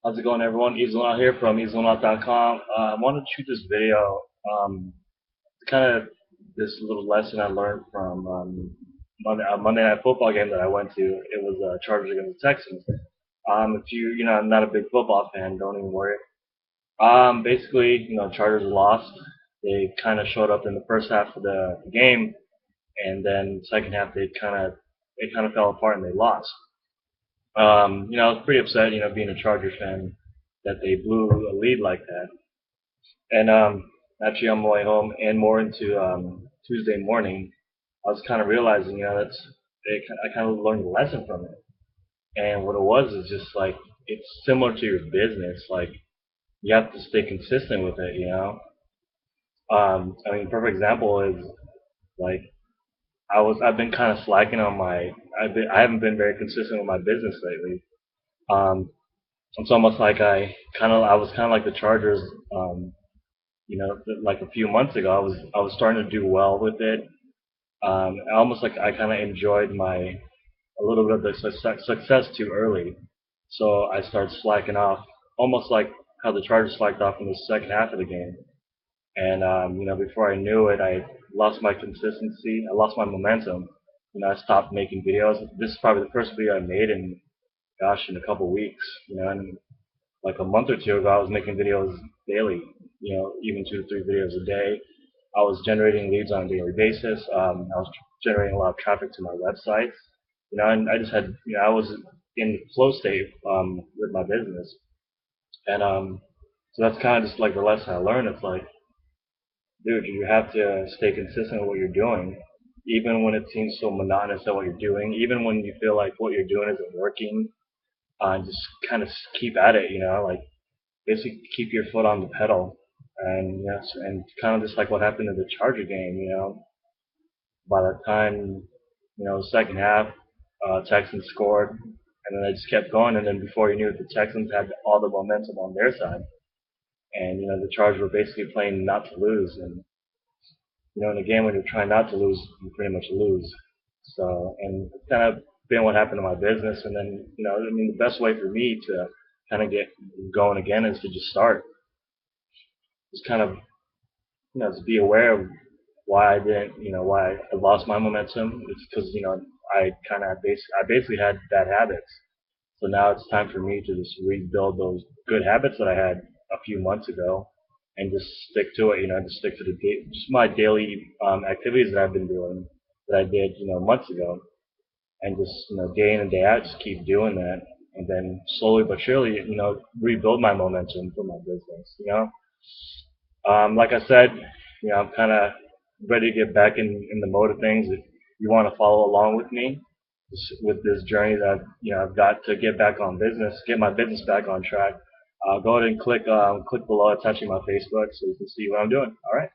How's it going, everyone? Easel out here from easelout.com. I wanted to shoot this video. Kind of this little lesson I learned from Monday Night Football game that I went to. It was Chargers against the Texans. If I'm not a big football fan, don't even worry. Basically, Chargers lost. They kind of showed up in the first half of the game, and then second half they kind of fell apart and they lost. I was pretty upset, being a Chargers fan, that they blew a lead like that. And actually, on my way home and more into Tuesday morning, I was kind of realizing, I kind of learned a lesson from it. And what it was is just like it's similar to your business. Like you have to stay consistent with it. I mean, perfect example is like I've been kind of slacking on I haven't been very consistent with my business lately. Um, it's almost like I was kind of like the Chargers. Um, like a few months ago, I was starting to do well with it. Almost like I kind of enjoyed my a little bit of the success too early, so I started slacking off, almost like how the Chargers slacked off in the second half of the game. And before I knew it, I lost my consistency. I lost my momentum. I stopped making videos. This is probably the first video I made in, gosh, in a couple weeks. And like a month or two ago, I was making videos daily, even 2 to 3 videos a day. I was generating leads on a daily basis. I was generating a lot of traffic to my websites, and I just had, I was in flow state with my business. And so that's kind of just like the lesson I learned. It's like, dude, you have to stay consistent with what you're doing, even when it seems so monotonous at what you're doing, even when you feel like what you're doing isn't working. Just kind of keep at it, like basically keep your foot on the pedal. And yes, and kind of just like what happened in the Charger game, by the time, the second half, Texans scored, and then they just kept going, and then before you knew it, the Texans had all the momentum on their side, and the Chargers were basically playing not to lose, and in a game when you're trying not to lose, you pretty much lose. So, and it's kind of been what happened to my business, and then I mean, the best way for me to kind of get going again is to just start, just kind of to be aware of why I didn't, why I lost my momentum. It's because I basically had bad habits. So now it's time for me to just rebuild those good habits that I had a few months ago, and just stick to it. Just stick to just my daily activities that I've been doing that I did, months ago, and just day in and day out, just keep doing that, and then slowly but surely, rebuild my momentum for my business. Like I said, I'm kind of ready to get back in the mode of things. If you want to follow along with me with this journey that I've got to get back on business, get my business back on track, go ahead and click below attaching my Facebook so you can see what I'm doing. All right.